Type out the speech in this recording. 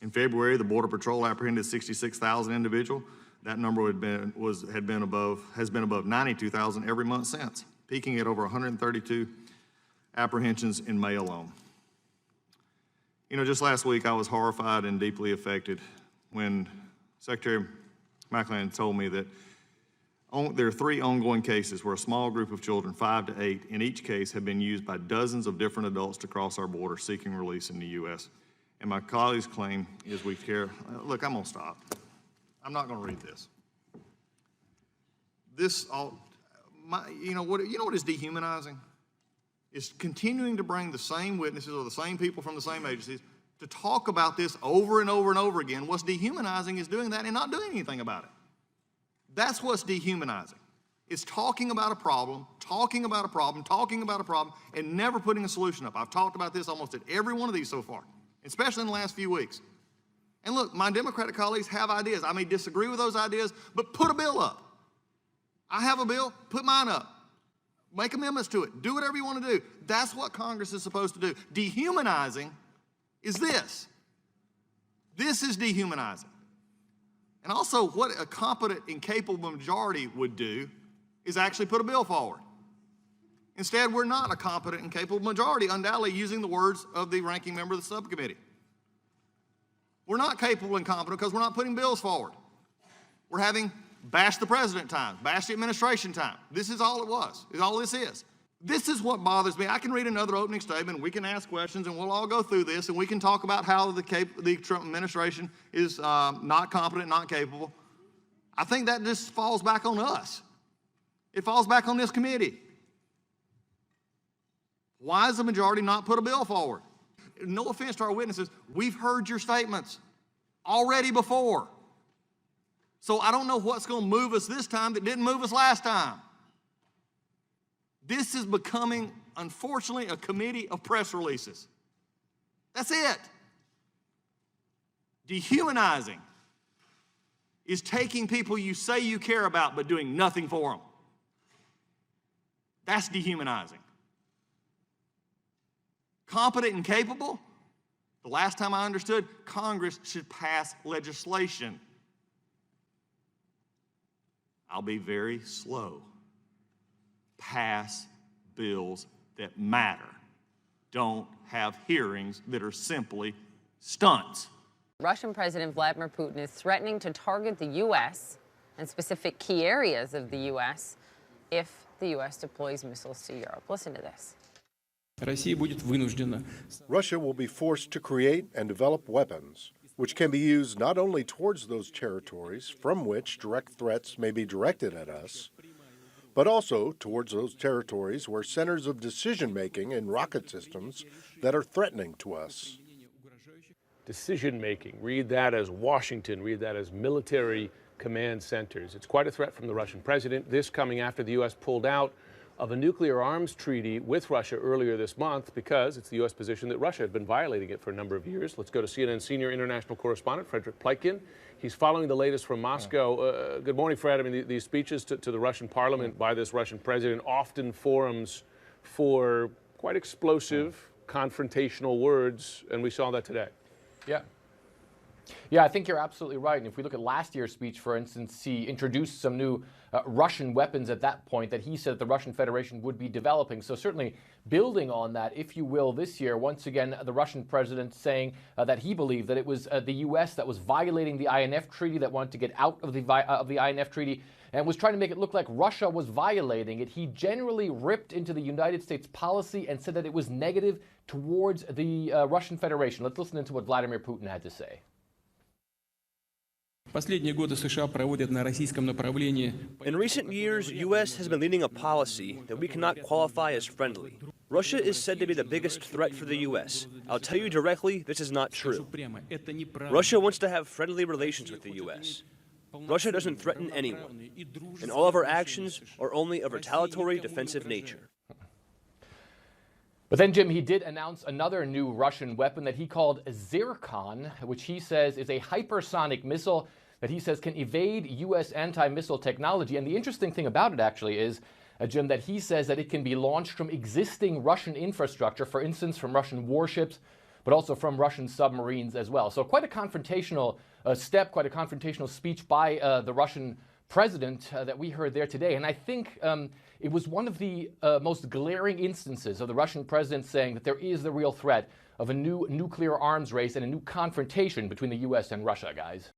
In February, the Border Patrol apprehended 66,000 individuals. That number has been above 92,000 every month since, peaking at over 132 apprehensions in May alone. You know, just last week I was horrified and deeply affected when Secretary McClellan told me that there are 3 ongoing cases where a small group of children, 5 to 8, in each case have been used by dozens of different adults to cross our border seeking release in the U.S. And my colleague's claim is we care. Look, I'm gonna stop. I'm not gonna read this. You know what is dehumanizing? Is continuing to bring the same witnesses or the same people from the same agencies to talk about this over and over and over again. What's dehumanizing is doing that and not doing anything about it. That's what's dehumanizing. It's talking about a problem, and never putting a solution up. I've talked about this almost at every one of these so far, especially in the last few weeks. And look, my Democratic colleagues have ideas. I may disagree with those ideas, but put a bill up. I have a bill, put mine up. Make amendments to it. Do whatever you want to do. That's what Congress is supposed to do. Dehumanizing is this. This is dehumanizing. And also, what a competent and capable majority would do is actually put a bill forward. Instead, we're not a competent and capable majority, undoubtedly using the words of the ranking member of the subcommittee. We're not capable and competent because we're not putting bills forward. We're having bash the president time, bash the administration time. This is all it was, is all this is. This is what bothers me. I can read another opening statement, we can ask questions, and we'll all go through this, and we can talk about how the Trump administration is not competent, not capable. I think that just falls back on us. It falls back on this committee. Why does the majority not put a bill forward? No offense to our witnesses, we've heard your statements already before. So I don't know what's going to move us this time that didn't move us last time. This is becoming, unfortunately, a committee of press releases. That's it. Dehumanizing is taking people you say you care about but doing nothing for them. That's dehumanizing. Competent and capable? The last time I understood, Congress should pass legislation. I'll be very slow. Pass bills that matter. Don't have hearings that are simply stunts. Russian President Vladimir Putin is threatening to target the U.S. and specific key areas of the U.S. if the U.S. deploys missiles to Europe. Listen to this. Russia will be forced to create and develop weapons which can be used not only towards those territories from which direct threats may be directed at us, but also towards those territories where centers of decision-making in rocket systems that are threatening to us. Decision-making, read that as Washington, read that as military command centers. It's quite a threat from the Russian president, this coming after the U.S. pulled out of a nuclear arms treaty with Russia earlier this month because it's the U.S. position that Russia had been violating it for a number of years. Let's go to CNN senior international correspondent Frederick Pleitgen. He's following the latest from Moscow. Good morning, Fred. I mean, these speeches to the Russian parliament by this Russian president often forums for quite explosive, confrontational words, and we saw that today. Yeah, I think you're absolutely right. And if we look at last year's speech, for instance, he introduced some new Russian weapons at that point that he said the Russian Federation would be developing. So certainly building on that, if you will, this year, once again, the Russian president saying that he believed that it was the U.S. that was violating the INF treaty, that wanted to get out of the INF treaty, and was trying to make it look like Russia was violating it. He generally ripped into the United States policy and said that it was negative towards the Russian Federation. Let's listen to what Vladimir Putin had to say. In recent years, U.S. has been leading a policy that we cannot qualify as friendly. Russia is said to be the biggest threat for the U.S. I'll tell you directly, this is not true. Russia wants to have friendly relations with the U.S. Russia doesn't threaten anyone, and all of our actions are only of retaliatory, defensive nature. But then, Jim, he did announce another new Russian weapon that he called Zircon, which he says is a hypersonic missile that he says can evade U.S. anti-missile technology. And the interesting thing about it actually is, Jim, that he says that it can be launched from existing Russian infrastructure, for instance, from Russian warships, but also from Russian submarines as well. So quite a confrontational step, quite a confrontational speech by the Russian president that we heard there today. And I think it was one of the most glaring instances of the Russian president saying that there is the real threat of a new nuclear arms race and a new confrontation between the U.S. and Russia, guys.